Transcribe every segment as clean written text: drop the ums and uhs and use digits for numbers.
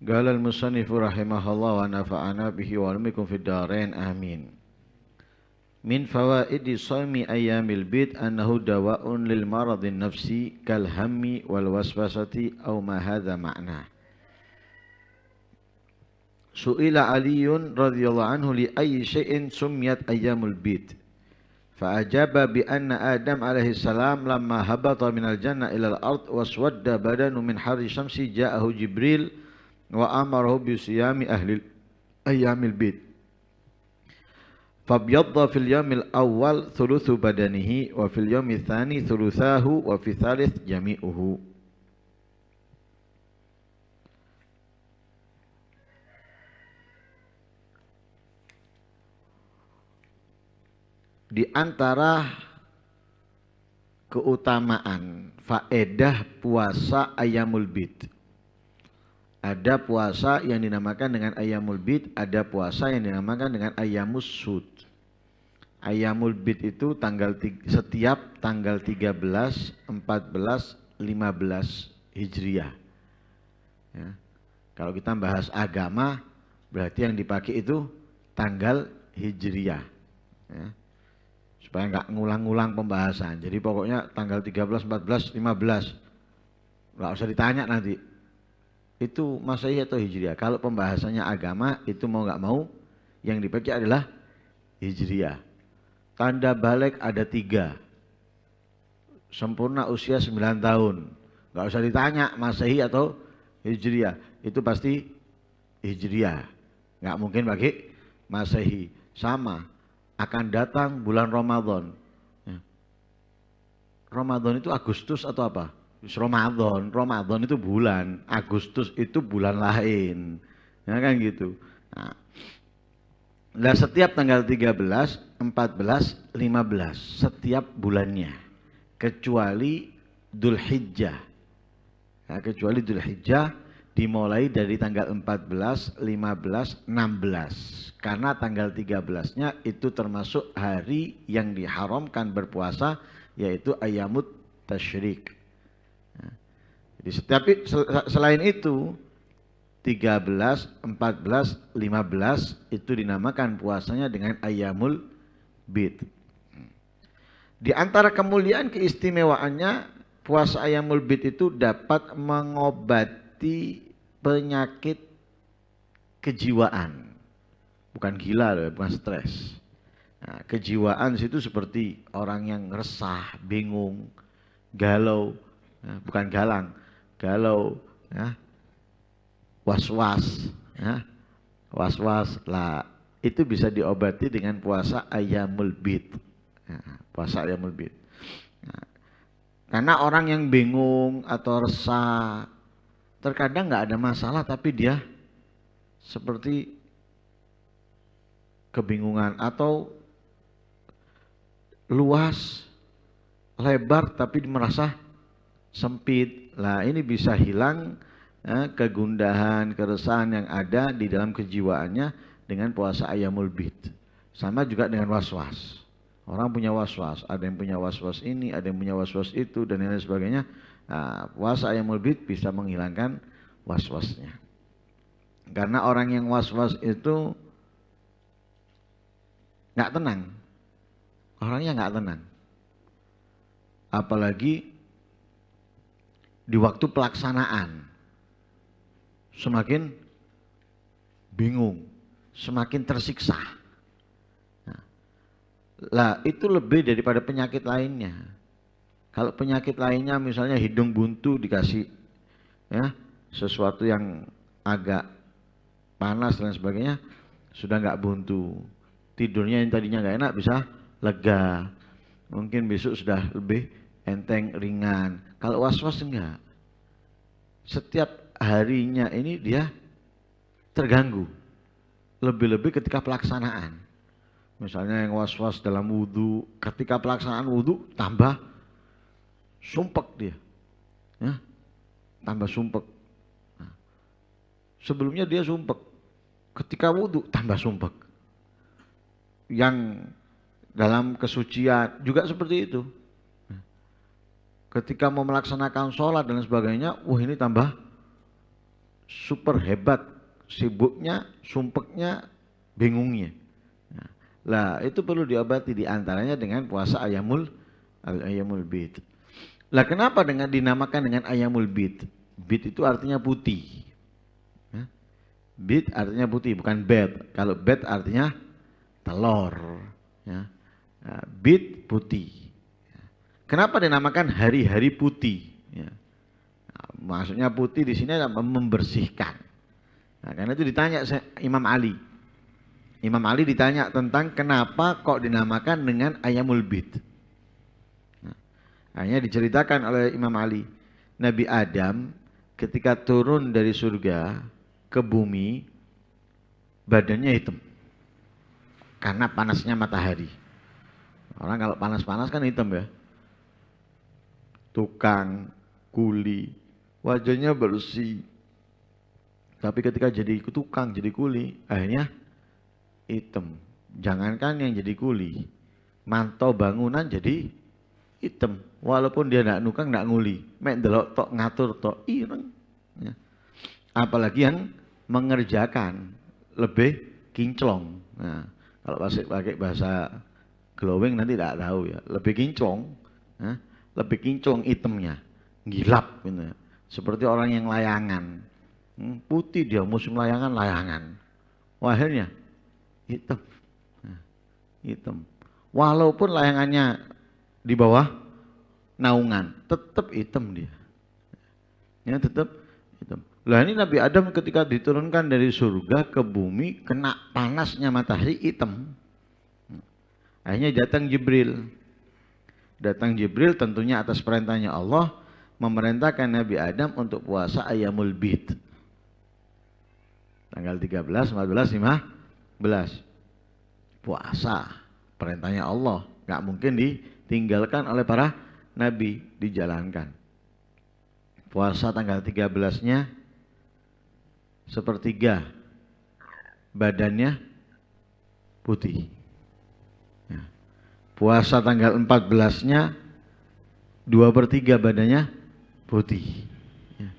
Qala al-musannif rahimahullah wa nafa'ana bihi wa almikum fid dharain amin. Min fawaidi shaumi ayyamil bid annahu dawa'un lil maradin nafsi kal hammi wal waswasati aw ma hadza ma'na. Su'ila Aliyun radhiyallahu anhu li ayyi syai'in summiyat ayyamul bid. Fa'ajaba bi anna Adam alaihi salam lamma habata minal jannah ilal ard waswadda badanu min harri syamsi ja'ahu Jibril wa amarahu bi siyami ahli ayyamil bid. Fabyadda fil yawmil awwal thuluthu badanihi wa fil yawmil thani thuluthahu wa fi thalith jami'uhu. Di antara keutamaan faedah puasa Ayyamul Bid, ada puasa yang dinamakan dengan Ayyamul Bid, ada puasa yang dinamakan dengan Ayyamus Sud. Ayyamul Bid itu setiap tanggal 13, 14, 15 Hijriah. Ya. Kalau kita bahas agama, berarti yang dipakai itu tanggal Hijriah. Ya. Supaya nggak ngulang-ngulang pembahasan. Jadi pokoknya tanggal 13, 14, 15. Nggak usah ditanya nanti. Itu Masehi atau Hijriah. Kalau pembahasannya agama, itu mau nggak mau, yang dipakai adalah Hijriah. Tanda balik ada 3. Sempurna usia 9 tahun. Nggak usah ditanya Masehi atau Hijriah. Itu pasti Hijriah. Nggak mungkin pakai Masehi. Sama. Akan datang bulan Ramadan. Ramadan itu Agustus atau apa? Ramadan itu bulan, Agustus itu bulan lain. Ya kan gitu. Nah, setiap tanggal 13, 14, 15 setiap bulannya. Kecuali Dzulhijjah. Ya, kecuali Dzulhijjah dimulai dari tanggal 14, 15, 16. Karena tanggal 13-nya itu termasuk hari yang diharamkan berpuasa, yaitu Ayyamut Tasyrik. Jadi selain itu 13, 14, 15 itu dinamakan puasanya dengan Ayyamul Bid. Di antara kemuliaan keistimewaannya, puasa Ayyamul Bid itu dapat mengobati penyakit kejiwaan. Bukan gila loh, bukan stres. Nah, kejiwaan situ seperti orang yang resah, bingung, galau, ya, bukan galang, galau, ya, was-was, ya, was-was lah. Itu bisa diobati dengan puasa Ayyamul Bid, ya, puasa Ayyamul Bid. Nah, karena orang yang bingung atau resah, terkadang nggak ada masalah, tapi dia seperti kebingungan atau luas, lebar tapi merasa sempit. Lah ini bisa hilang kegundahan, keresahan yang ada di dalam kejiwaannya dengan puasa Ayyamul Bid. Sama juga dengan was-was. Orang punya was-was, ada yang punya was-was ini, ada yang punya was-was itu dan lain sebagainya. Nah, puasa Ayyamul Bid bisa menghilangkan was-wasnya. Karena orang yang was-was itu nggak tenang, orangnya nggak tenang, apalagi di waktu pelaksanaan, semakin bingung, semakin tersiksa. Lah itu lebih daripada penyakit lainnya. Kalau penyakit lainnya misalnya hidung buntu dikasih ya sesuatu yang agak panas dan sebagainya, sudah nggak buntu. Tidurnya yang tadinya nggak enak bisa lega, mungkin besok sudah lebih enteng, ringan. Kalau was-was enggak, setiap harinya ini dia terganggu, lebih-lebih ketika pelaksanaan. Misalnya yang was-was dalam wudhu, ketika pelaksanaan wudhu tambah sumpek dia, ya, tambah sumpek. Nah, sebelumnya dia sumpek, ketika wudhu tambah sumpek. Yang dalam kesucian juga seperti itu. Ketika mau melaksanakan sholat dan sebagainya, ini tambah super hebat, sibuknya, sumpeknya, bingungnya. Lah itu perlu diobati diantaranya dengan puasa ayamul bid. Lah kenapa dinamakan dengan ayamul bid? Bid itu artinya putih. Bid artinya putih, bukan bed. Kalau bed artinya telur. Ya. Bid putih. Kenapa dinamakan hari-hari putih? Ya. Maksudnya putih di sini adalah membersihkan. Nah, karena itu ditanya Imam Ali. Imam Ali ditanya tentang kenapa kok dinamakan dengan ayamul bid. Nah, hanya diceritakan oleh Imam Ali, Nabi Adam ketika turun dari surga ke bumi, badannya hitam karena panasnya matahari. Orang kalau panas-panas kan hitam ya. Tukang, kuli, wajahnya bersih. Tapi ketika jadi tukang, jadi kuli, akhirnya hitam. Jangankan yang jadi kuli, mantau bangunan jadi hitam. Walaupun dia tidak nukang, tidak nguli, mek delok tok ngatur tok ireng. Ya. Apalagi yang mengerjakan lebih kinclong. Nah, kalau pakai bahasa glowing nanti tidak tahu ya. Lebih kinclong, ya. Lebih kinclong hitamnya, gilap, gitu. Seperti orang yang layangan. Putih dia musim layangan. Wah, akhirnya hitam. Nah, hitam. Walaupun layangannya di bawah naungan, tetap hitam dia. Ya, tetap hitam. Lah ini Nabi Adam ketika diturunkan dari surga ke bumi, kena panasnya matahari, hitam. Akhirnya datang Jibril. Datang Jibril tentunya atas perintahnya Allah, memerintahkan Nabi Adam untuk puasa ayamul bid. Tanggal 13, 14, 15. Puasa, perintahnya Allah, nggak mungkin ditinggalkan oleh para nabi, dijalankan. Puasa tanggal 13-nya sepertiga badannya putih. Ya. Puasa tanggal 14-nya 2/3 badannya putih. Ya.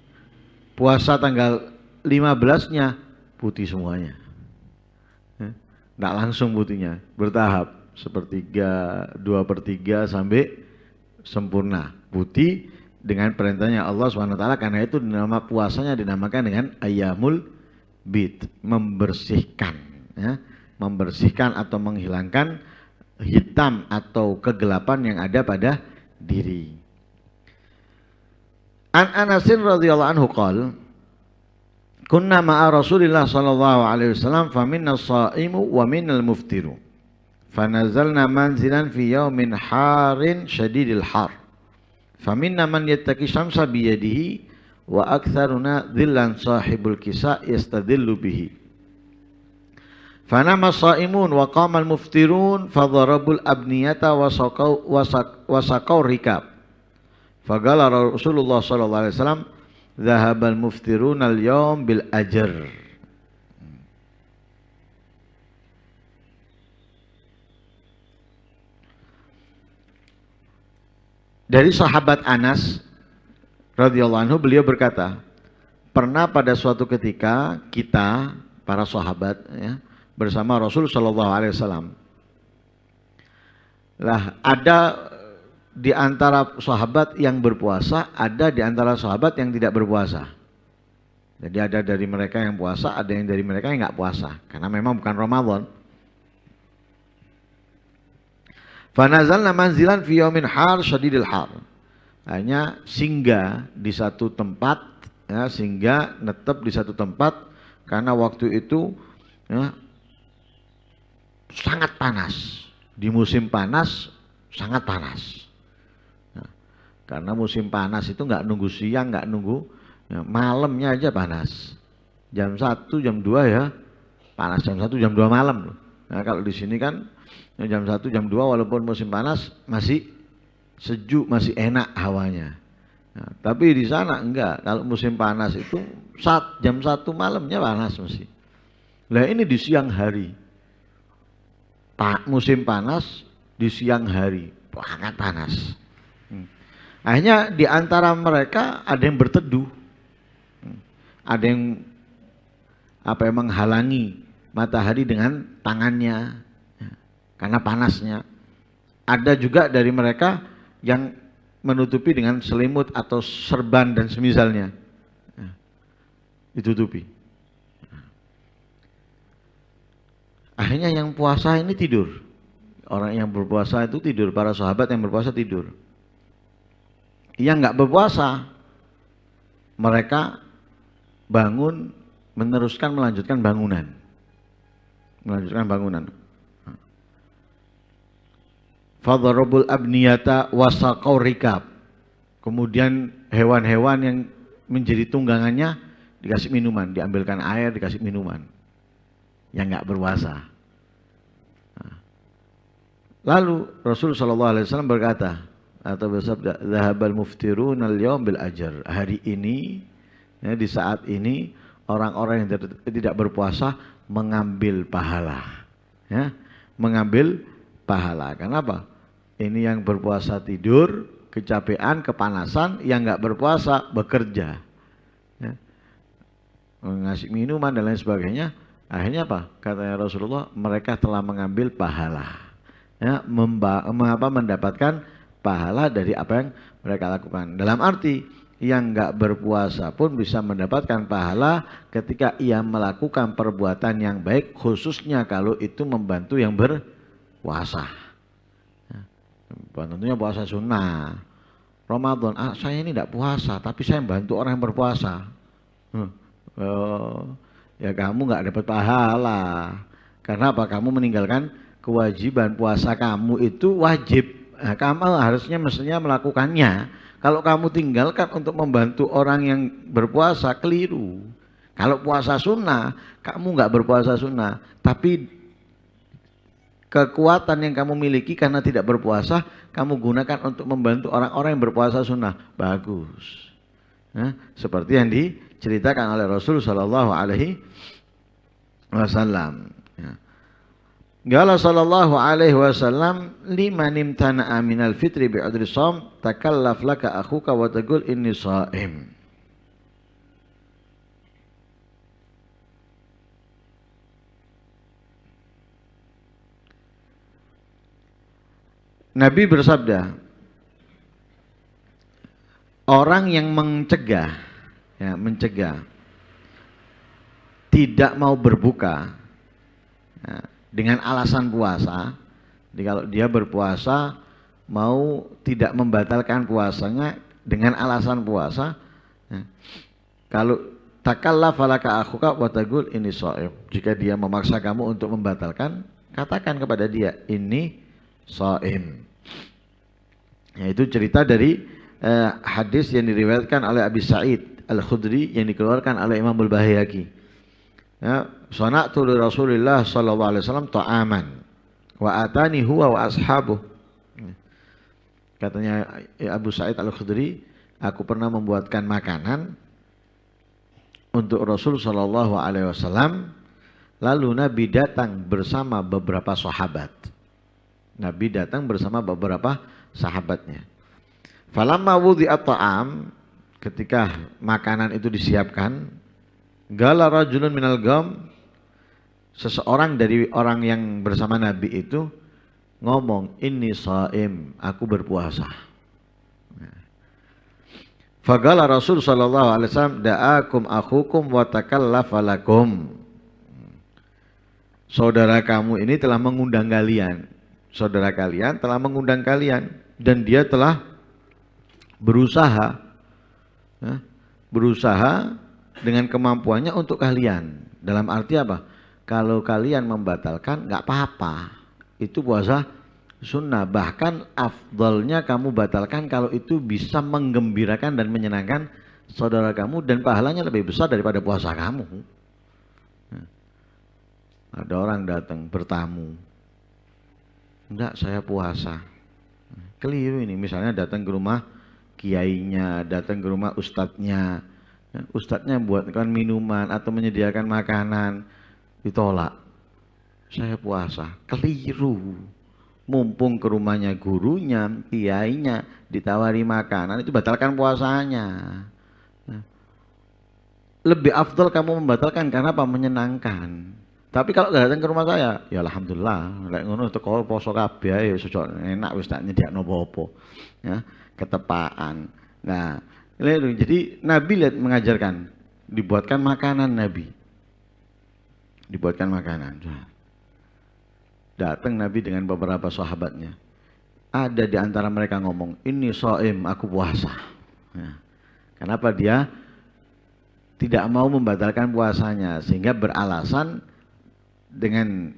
Puasa tanggal 15-nya putih semuanya. Tidak langsung putihnya, bertahap, 1/3, 2/3 sampai sempurna putih dengan perintahnya Allah SWT. Karena itu nama puasanya dinamakan dengan ayamul bid, membersihkan, ya, membersihkan atau menghilangkan hitam atau kegelapan yang ada pada diri. An Anasin radhiyallahu anhu qala kunna ma'a Rasulillah sallallahu alaihi wasallam faminna as-shaimu wa minnal muftiru fanazalna manzilan fi yaumin harin syadidil har faminna man yattaqi syamsa biyadihi wa aktsaruna dhillan sahibul kisa yastadillu bihi fanama as-saimun wa qama al-muftirun fadharabul abniyata wa saqaw rikab faqala Rasulullah sallallahu alaihi wasallam dhahabal muftirun al-yawm bil ajr. Dari sahabat Anas radhiyallahu anhu, beliau berkata, pernah pada suatu ketika kita para sahabat, ya, bersama Rasul sallallahu alaihi wasallam. Lah ada di antara sahabat yang berpuasa, ada di antara sahabat yang tidak berpuasa. Jadi ada dari mereka yang puasa, ada yang dari mereka yang nggak puasa, karena memang bukan Ramadan. Fanazalna manzilan fi yaumin har syadidil har. Hanya singgah di satu tempat, ya, singgah netep di satu tempat karena waktu itu, ya, sangat panas. Di musim panas sangat panas. Karena musim panas itu nggak nunggu siang, nggak nunggu, ya, malamnya aja panas. Jam 1, jam 2 ya panas, jam 1, jam 2 malam. Nah kalau di sini kan ya, jam 1, jam 2 walaupun musim panas masih sejuk, masih enak hawanya. Nah, tapi di sana enggak, kalau musim panas itu jam 1 malamnya panas mesti. Lah ini di siang hari. Musim panas di siang hari, sangat panas. Akhirnya di antara mereka ada yang berteduh. ada yang menghalangi matahari dengan tangannya karena panasnya. Ada juga dari mereka yang menutupi dengan selimut atau serban dan semisalnya, ditutupi. Akhirnya yang puasa ini tidur. Orang yang berpuasa itu tidur, para sahabat yang berpuasa tidur. Yang nggak berpuasa, mereka bangun, melanjutkan bangunan. Fadharabul abniyata wasaqaw rikab. Kemudian hewan-hewan yang menjadi tunggangannya dikasih minuman, diambilkan air, dikasih minuman. Yang nggak berpuasa. Lalu Rasul sallallahu alaihi wasallam berkata atau bersabda, "Dhahabal muftirun al-yawm bil ajr." Hari ini, ya, di saat ini orang-orang yang tidak berpuasa mengambil pahala. Ya, mengambil pahala. Kenapa? Ini yang berpuasa tidur, kecapean, kepanasan, yang nggak berpuasa bekerja. Ya. Ngasih minuman dan lain sebagainya. Akhirnya apa? Katanya Rasulullah, mereka telah mengambil pahala. Ya, mendapatkan pahala dari apa yang mereka lakukan. Dalam arti yang nggak berpuasa pun bisa mendapatkan pahala ketika ia melakukan perbuatan yang baik, khususnya kalau itu membantu yang berpuasa. Ya, tentunya puasa sunnah. Ramadan, saya ini tidak puasa, tapi saya membantu orang yang berpuasa. Ya kamu nggak dapat pahala. Karena apa? Kamu meninggalkan kewajiban puasa kamu itu wajib. Nah, kamu mestinya melakukannya. Kalau kamu tinggalkan untuk membantu orang yang berpuasa, keliru. Kalau puasa sunnah, kamu nggak berpuasa sunnah, tapi kekuatan yang kamu miliki karena tidak berpuasa, kamu gunakan untuk membantu orang-orang yang berpuasa sunnah. Bagus. Nah, seperti yang diceritakan oleh Rasul Sallallahu Alaihi Wasallam. Qala sallallahu alaihi wasallam, liman imtana'a minal fitri bi'udri shaum takallaf laka akhuka wa taqul inni shaim. Nabi bersabda, orang yang mencegah tidak mau berbuka, ya, dengan alasan puasa. Jadi kalau dia berpuasa mau tidak membatalkan puasanya dengan alasan puasa, ya. Kalau takallaf falaka akhuka wa taqul ini shaim. Jika dia memaksa kamu untuk membatalkan, katakan kepada dia ini shaim. Ya, itu cerita dari hadis yang diriwayatkan oleh Abi Sa'id Al-Khudri yang dikeluarkan oleh Imam Al-Baihaqi. Ya, sana'tu li Rasulillah sallallahu alaihi wasallam ta'aman wa atani huwa wa ashabuh. Katanya Abu Sa'id Al-Khudri, aku pernah membuatkan makanan untuk Rasul sallallahu alaihi wasallam, lalu Nabi datang bersama beberapa sahabat. Nabi datang bersama beberapa sahabatnya. Falamma wudi'at ta'am, ketika makanan itu disiapkan, gala rajulun minal gam, seseorang dari orang yang bersama Nabi itu ngomong, inni shaim, aku berpuasa. Fagala Rasul sallallahu alaihi wasallam, da'akum akhukum wa takallafa lakum. Saudara kamu ini telah mengundang kalian. Saudara kalian telah mengundang kalian dan dia telah berusaha dengan kemampuannya untuk kalian. Dalam arti apa? Kalau kalian membatalkan nggak apa-apa, itu puasa sunnah. Bahkan afdalnya kamu batalkan kalau itu bisa menggembirakan dan menyenangkan saudara kamu dan pahalanya lebih besar daripada puasa kamu. Ada orang datang bertamu, enggak, saya puasa. Keliru ini. Misalnya datang ke rumah kiainya, datang ke rumah ustadznya, ustadznya buatkan minuman atau menyediakan makanan, ditolak. Saya puasa. Keliru. Mumpung ke rumahnya gurunya, kiainya, ditawari makanan, itu batalkan puasanya. lebih afdol kamu membatalkan karena apa? Menyenangkan. Tapi kalau nggak datang ke rumah saya, ya alhamdulillah. Lek ngono teko poso kabeh ya sudah enak wis tak nyediakno apa-apa. Ya, ketepaan. Nah, jadi Nabi lihat mengajarkan, dibuatkan makanan Nabi. Dibuatkan makanan. Datang Nabi dengan beberapa sahabatnya. Ada di antara mereka ngomong, ini shaim, aku puasa. Ya. Kenapa dia tidak mau membatalkan puasanya, sehingga beralasan dengan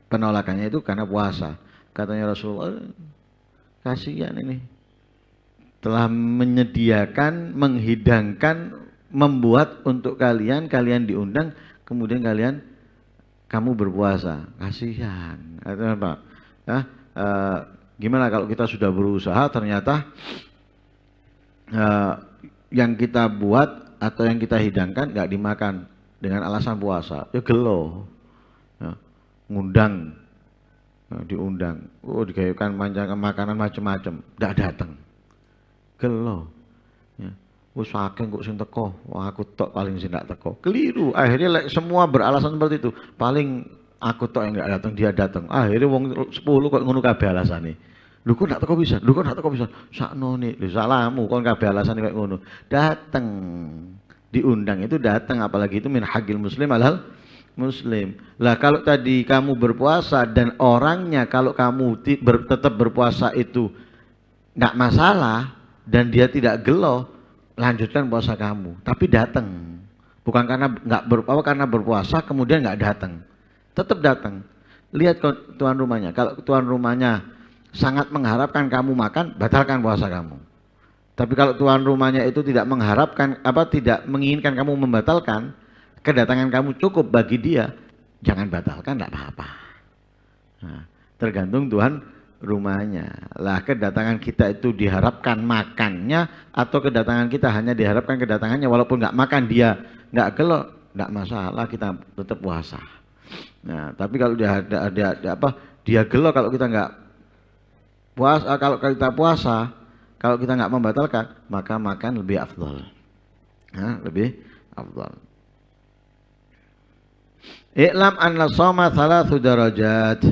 penolakannya itu karena puasa. Katanya Rasulullah, kasihan ini, telah menyediakan, menghidangkan, membuat untuk kalian, kalian diundang, kemudian kamu berpuasa, kasihan. Atau apa? Gimana kalau kita sudah berusaha ternyata yang kita buat atau yang kita hidangkan nggak dimakan dengan alasan puasa, ya gelo, ya, ngundang, ya, diundang, digayakan manjakan makanan macam-macam, nggak datang, gelo, ya, saking kok sing teko, wah aku tok paling sing nggak teko, keliru, akhirnya semua beralasan seperti itu, paling aku tok yang nggak datang, dia datang, akhirnya wong 10 kok ngono kabeh alasane. Lu kok ndak teko bisa? Lu kok ndak teko bisa? Saknone, lho salahmu kon kabeh alasane kayak ngono. Dateng. Diundang itu datang, apalagi itu min haqqil muslim alal muslim. Lah kalau tadi kamu berpuasa dan orangnya kalau kamu tetap berpuasa itu enggak masalah dan dia tidak gelo, lanjutkan puasa kamu. Tapi datang. Bukan karena karena berpuasa kemudian enggak datang. Tetap datang. Lihat tuan rumahnya. Kalau tuan rumahnya sangat mengharapkan kamu makan, batalkan puasa kamu. Tapi kalau tuan rumahnya itu tidak mengharapkan, tidak menginginkan kamu membatalkan, kedatangan kamu cukup bagi dia, jangan batalkan, tidak apa-apa. Nah, tergantung tuan rumahnya. Lah kedatangan kita itu diharapkan makannya, atau kedatangan kita hanya diharapkan kedatangannya, walaupun nggak makan dia nggak gelo, nggak masalah, kita tetap puasa. Nah, tapi kalau dia gelo kalau kita nggak puasa, kalau kita puasa, kalau kita nggak membatalkan, maka makan lebih afdal. Nah, lebih afdal. I'lam anna shoma thalathu darajat.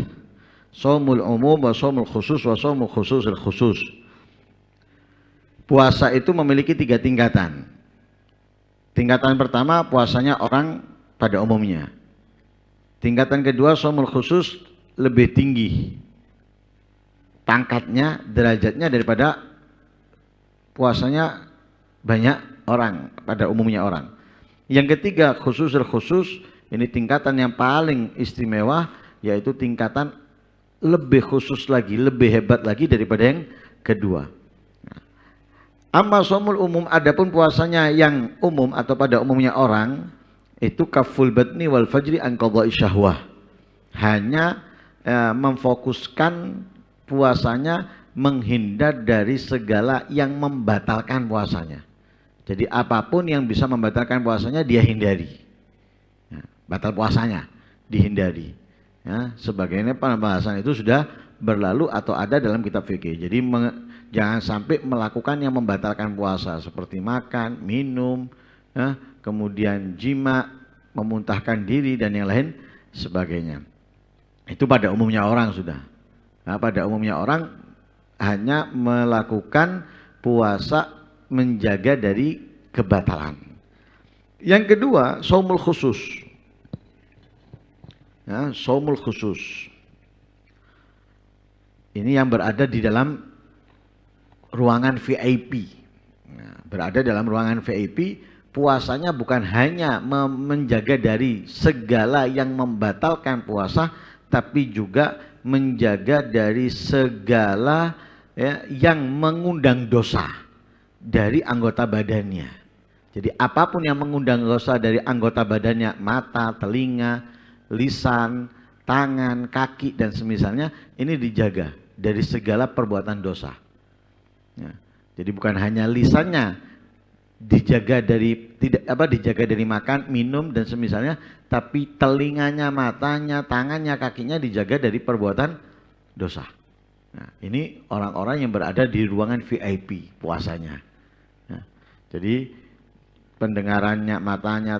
Shaumul umum wa shaumul khusus wa shaumul khususul khusus. Puasa itu memiliki 3 tingkatan. Tingkatan pertama puasanya orang pada umumnya. Tingkatan kedua shaumul khusus lebih tinggi pangkatnya, derajatnya daripada puasanya banyak orang, pada umumnya orang. Yang ketiga khususul khusus, ini tingkatan yang paling istimewa, yaitu tingkatan lebih khusus lagi, lebih hebat lagi daripada yang kedua. Amma shaumul umum, adapun puasanya yang umum atau pada umumnya orang, itu kaful batni wal fajri an qadha'i syahwah. Hanya memfokuskan puasanya menghindar dari segala yang membatalkan puasanya. Jadi apapun yang bisa membatalkan puasanya dia hindari. Ya, batal puasanya dihindari. Ya, sebagainya pembahasan itu sudah berlalu atau ada dalam kitab fikih. Jadi jangan sampai melakukan yang membatalkan puasa seperti makan, minum, ya, kemudian jima, memuntahkan diri dan yang lain sebagainya. Itu pada umumnya orang sudah. Nah, pada umumnya orang hanya melakukan puasa menjaga dari kebatalan. Yang kedua, shaumul khusus. Ya, shaumul khusus. Ini yang berada di dalam ruangan VIP. Nah, berada dalam ruangan VIP, puasanya bukan hanya menjaga dari segala yang membatalkan puasa, tapi juga menjaga dari segala yang mengundang dosa dari anggota badannya. Jadi apapun yang mengundang dosa dari anggota badannya, mata, telinga, lisan, tangan, kaki dan semisalnya, ini dijaga dari segala perbuatan dosa. Ya, jadi bukan hanya lisannya dijaga dari makan, minum dan semisalnya, tapi telinganya, matanya, tangannya, kakinya dijaga dari perbuatan dosa. Nah, ini orang-orang yang berada di ruangan VIP puasanya. Nah, jadi pendengarannya, matanya,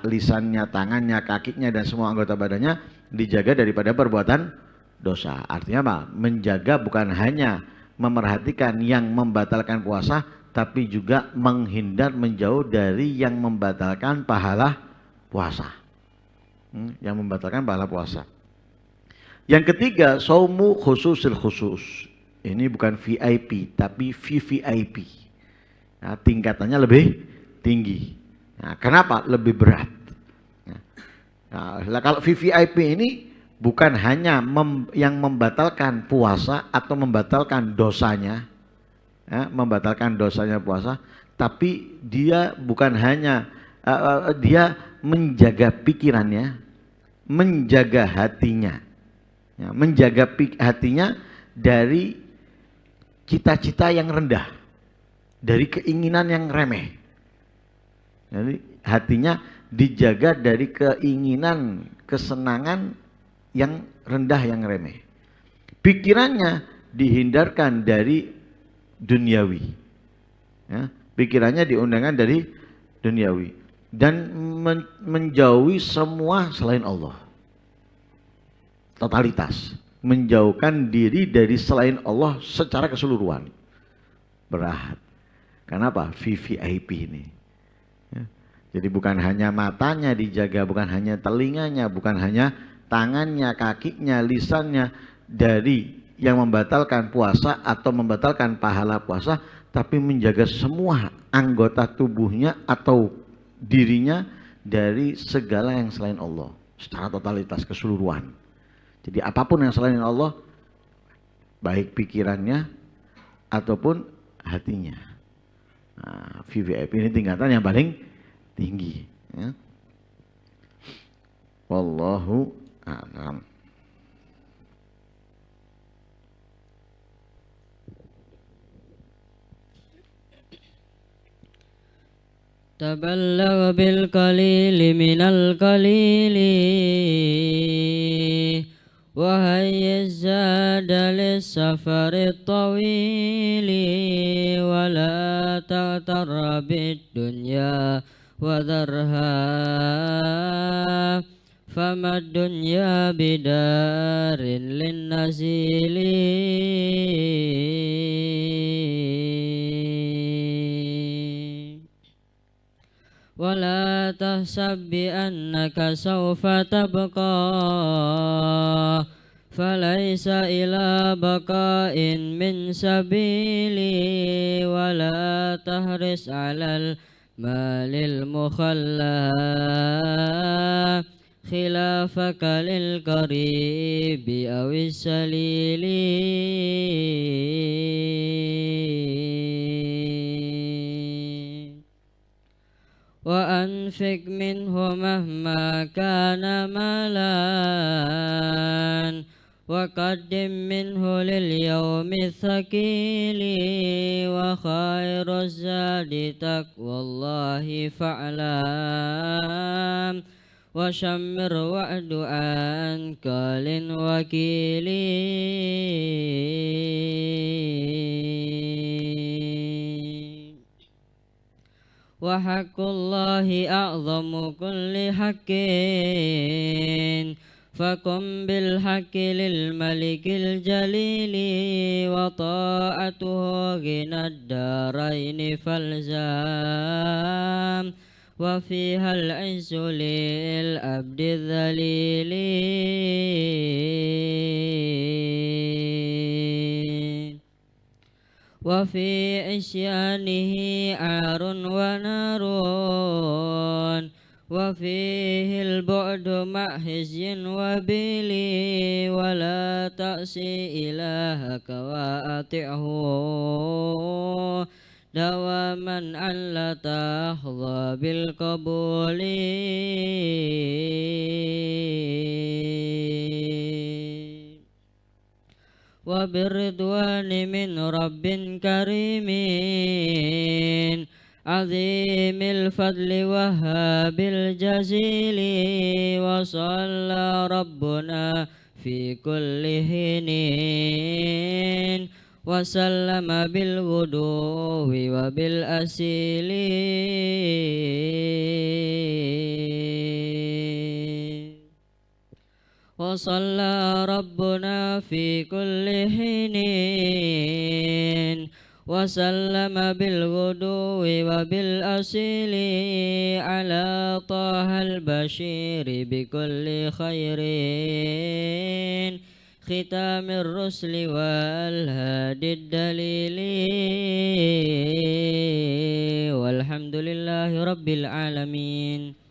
lisannya, tangannya, kakinya, dan semua anggota badannya dijaga daripada perbuatan dosa. Artinya apa? Menjaga bukan hanya memerhatikan yang membatalkan puasa, tapi juga menghindar, menjauh dari yang membatalkan pahala puasa. Yang membatalkan pahala puasa. Yang ketiga, saumu khususil khusus. Ini bukan VIP, tapi VVIP. Nah, tingkatannya lebih tinggi. Nah, kenapa? Lebih berat. Nah, kalau VVIP ini bukan hanya yang membatalkan puasa atau membatalkan dosanya, membatalkan dosanya puasa, tapi dia bukan hanya dia menjaga pikirannya, menjaga hatinya, menjaga hatinya dari cita-cita yang rendah, dari keinginan yang remeh. Jadi hatinya dijaga dari keinginan, kesenangan yang rendah, yang remeh. Pikirannya dihindarkan dari duniawi. Pikirannya diundangkan dari duniawi. Dan menjauhi semua selain Allah. Totalitas. Menjauhkan diri dari selain Allah secara keseluruhan. Berat. Kenapa? VVIP ini. Jadi bukan hanya matanya dijaga, bukan hanya telinganya, bukan hanya tangannya, kakinya, lisannya dari yang membatalkan puasa atau membatalkan pahala puasa, tapi menjaga semua anggota tubuhnya atau dirinya dari segala yang selain Allah secara totalitas, keseluruhan. Jadi apapun yang selain Allah, baik pikirannya ataupun hatinya. Nah, VVIP ini tingkatan yang paling tinggi, ya. Wallahu a'lam. Taballigh bil qalili minal qalili wa hayyiz zada lis safari tawili wa la ta'tarra bid dunya وذرها فما الدنيا بدار للنزيل ولا تحسب بأنك سوف تبقى فليس إلى بقاء من سبيل ولا تحرص على مال المخلى خلافك للقريب أو السليل وأنفق منه مهما كان مالا وقدم منه لليوم الثقيل وخير الزاد تقوى الله فاعلم وشمر وعد عن كال وكيل وحق الله أعظم كل حق فقم بالحق للملك الجليل وطاعته غنى الدارين فالزام وفيها العز للعبد الذليل وفي عصيانه عار ونار وفيه البعد مع خزي وبيل ولا تعصي إلهك وأطعه دواما ألا تحظى بالقبول وبالرضوان من رب كريم عظيم الفضل وهاب الجزيل وصلى ربنا في كل حين وسلم بالغدو وبالأسيل وصلى ربنا في كل حين وسلم بالغدو وبالأصيل على طه البشير بكل خير ختام الرسل والهادي الدليل والحمد لله رب العالمين.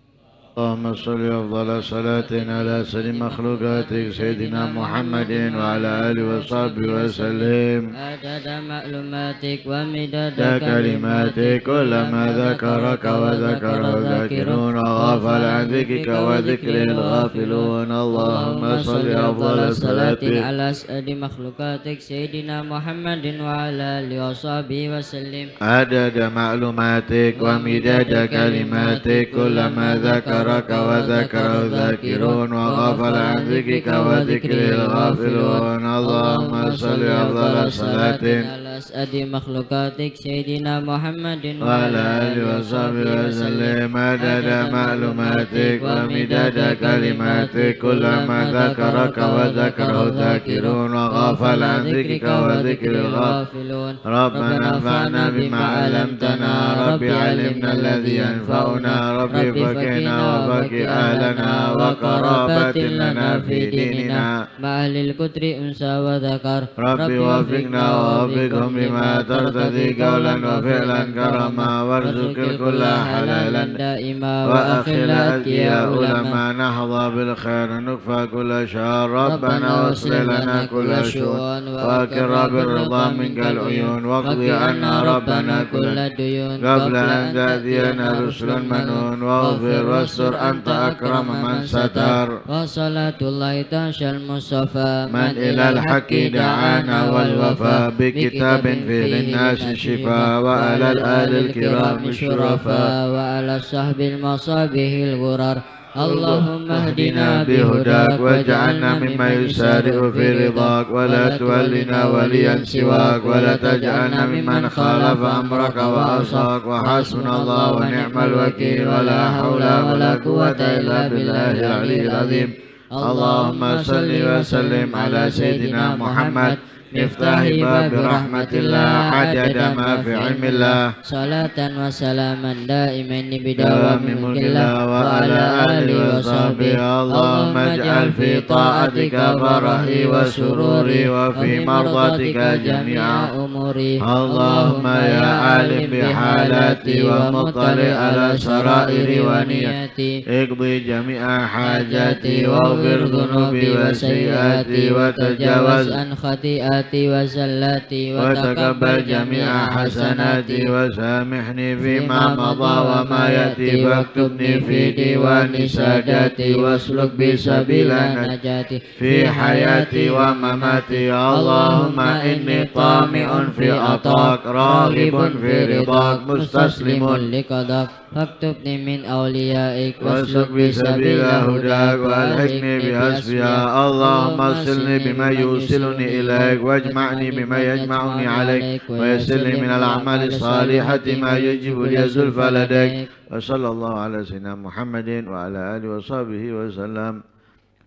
اللهم صل أفضل صلاة على سيد مخلوقاتك سيدنا محمد وعلى آله وصحبه وسلم عدد معلوماتك ومداد كلماتك كلما ذكرك وذكر الذاكرون وغفل عن ذكرك وذكر الغافلون. اللهم صل أفضل صلاة على سيد مخلوقاتك سيدنا محمد وعلى آله وصحبه وسلم عدد معلوماتك ومداد كلماتك كلما ذكرك وذكر الذاكرون وغفل عن ذكرك وذكر الغافلون. اللهم صل أفضل صلاة على سيد مخلوقاتك سيدنا محمد وعلى آله وصحبه وسلم عدد معلوماتك ومداد كلماتك كلما ذكرك وذكر الذاكرون وغفل عن ذكرك وذكر الغافلون. ربنا انفعنا بما علمتنا رب علمنا الذي ينفعنا رب فقنا وفق أهلنا وقرابات لنا في ديننا مع أهل الكتر أنثى وذكر رب وفقنا ووفقهم بما ترتضي قولا وفعلا كرما وارزق الكل حلالا دائما وأخل أتقياء لما نحظى بالخير نكفى كل شر. ربنا واصلح لنا كل شؤون وأكر بالرضا منك العيون واقضي عنا ربنا كل ديون قبل أن تأتينا رسل منون واغفر واستر أنت أكرم من ستر. وصلاة الله تعشى المصطفى من إلى الحق دعانا والوفاء بكتاب فيه للناس شفاء وعلى الآل الكرام شرفاء وعلى الصحب المصابيح الغرر. اللهم اهدنا بهداك واجعلنا مما يسارع في رضاك ولا تولنا وليا سواك ولا تجعلنا ممن خالف أمرك وعصاك. وحسبنا الله ونعم الوكيل ولا حول ولا قوة إلا بالله العلي العظيم. اللهم صل وسلم على سيدنا محمد مفتاح باب رحمة الله عدد ما في علم الله صلاة وسلاما دائمين بدوام بدوام ملك ملك الله وعلى آله وصحبه. اللهم اجعل في طاعتك فرحي وسروري وفي مرضاتك جميع أموري. اللهم يا عالم بحالاتي ومطلع على سرائري ونياتي اقضي جميع حاجاتي واغفر ذنوبي وسيئاتي وتجاوز عن خطيئاتي وزلاتي وتقبل جميع حسناتي وسامحني فيما مضى وما يأتي واكتبني في ديوان ساداتي واسلك بي سبيل نجاتي في حياتي ومماتي. اللهم إني طامع في عطاك راغب في رضاك مستسلم لقضاك فاكتبني من أوليائك واسلك بي سبيل هداك والحقني بأسفياء. اللهم اغسلني بما يوصلني إليك واجمعني بما يجمعني عليك ويسر لي من الأعمال الصالحة ما يجب لي الزلفى لديك. وصلى الله على سيدنا محمد وعلى آله وصحبه وسلم.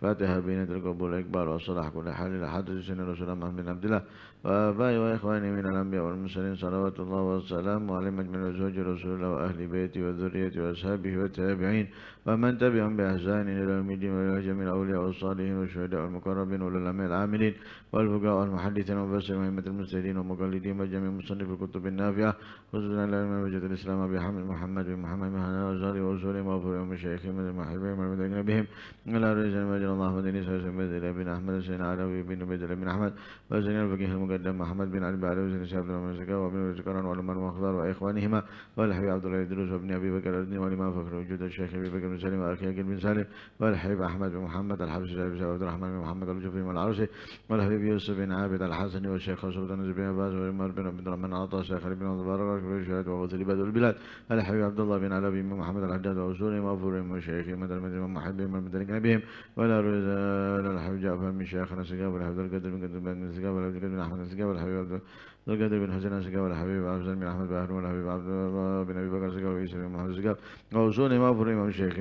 فاتحة بينة القبول الإكبار وصلاح كل حال لحضرة سيدنا رسول الله محمد بن عبد الله وآبائي وإخواني من الأنبياء والمرسلين صلوات الله والسلام عليهم أجمعين وزوج رسول الله وأهل بيته وذريته وأصحابه والتابعين ومن تبعهم بإحسان إلى يوم الدين وجميع الأولياء والصالحين والشهداء والمقربين والعلماء العاملين والفقهاء والمحدثين والمفسرين وأئمة المجتهدين والمقلدين وجميع مصنف الكتب النافعة خصوصا العلماء وجد الإسلام بحمد محمد بن محمد بن حنان وزاري وأصولهم وأفرهم ومشايخهم المحبين والمدعين بهم إلى رجال مجد الله مدني سيد بن بن أحمد سيدنا علوي بن بدر بن أحمد وسيدنا الفقيه المقدم محمد بن علي بن علي وسيدنا عبد الرحمن الزكاء وابن الزكران وعلمان وأخضر وإخوانهما والحبيب عبد الله إدريس وابن أبي بكر الأردني والإمام فخر وجود الشيخ أبي بكر بن سالم وأخي أكيد بن سالم والحبيب أحمد بن محمد الحبس بن عبد الرحمن بن محمد الجفري والعرسي والحبيب يوسف بن عابد الحسني والشيخ سلطان بن عباس وعمر بن عبد الرحمن عطاء الشيخ علي بن عبد البارك والشهاد وغوث العباد والبلاد الحبيب عبد الله بن علي بن محمد الحداد وأصولهم وأفورهم وشيخهم من المدينة محبهم من المدينة بهم ولا السجار ولا الحبيب جعفر من شيخنا السجار والحبيب القدر بن قدر بن السجار والحبيب القدر بن أحمد السجار والحبيب عبد القدر بن حسين السجار والحبيب عبد السلام بن أحمد بن والحبيب عبد الله بن أبي بكر السجار وعيسى بن محمد السجار وأوصوني مغفور إمام الشيخ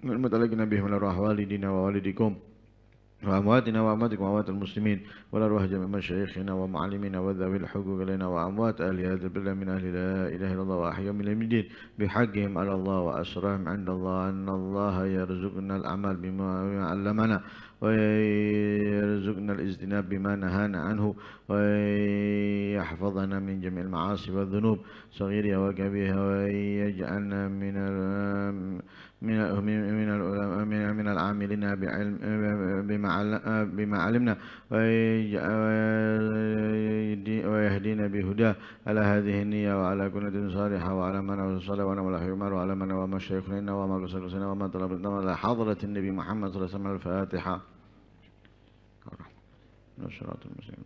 متلقنا بهم من أرواح والدينا ووالدكم وأمواتنا وأمواتكم وأموات المسلمين والأرواح جميع مشايخنا ومعلمينا وذوي الحقوق لنا وأموات أهل هذا البلد من أهل لا إله إلا الله وأحياء من الدين بحقهم على الله وأسرهم عند الله أن الله يرزقنا الأعمال بما علمنا ويرزقنا الاجتناب بما نهانا عنه ويحفظنا من جميع المعاصي والذنوب صغيرها وكبيرها ويجعلنا من العاملين بما علمنا ويهدينا بهداه على هذه النية وعلى كل صالحة وعلى من وصلى ونعم الحمار وعلى من وما شيخنا وما قصرنا وما طلبنا على حضرة النبي محمد صلى الله عليه وسلم. الفاتحة. الصراط المستقيم.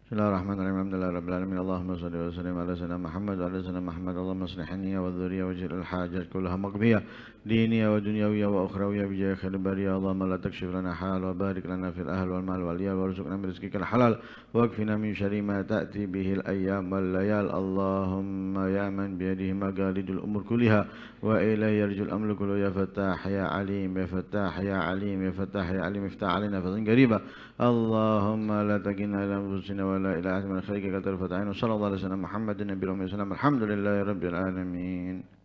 بسم الله الرحمن الرحيم. الحمد لله رب العالمين. اللهم صل وسلم على سيدنا محمد وعلى سيدنا محمد. اللهم اصلح النية والذرية واجعل الحاجات كلها مقضية دينية ودنيوية وأخروية بجاه خير البرية. اللهم لا تكشف لنا حال وبارك لنا في الأهل والمال والعيال وارزقنا من رزقك الحلال واكفنا من شر ما تأتي به الأيام والليال. اللهم يا من بيده مقاليد الأمور كلها وإليه يرجو الأمر كله. يا فتاح يا عليم يا فتاح يا عليم يا فتاح يا عليم افتح علينا فتحا قريبا. اللهم لا تكلنا إلى أنفسنا ولا إلى أحد من خلقك طرفة عين. وصلى الله على سيدنا محمد النبي الأمي وسلم. الحمد لله رب العالمين.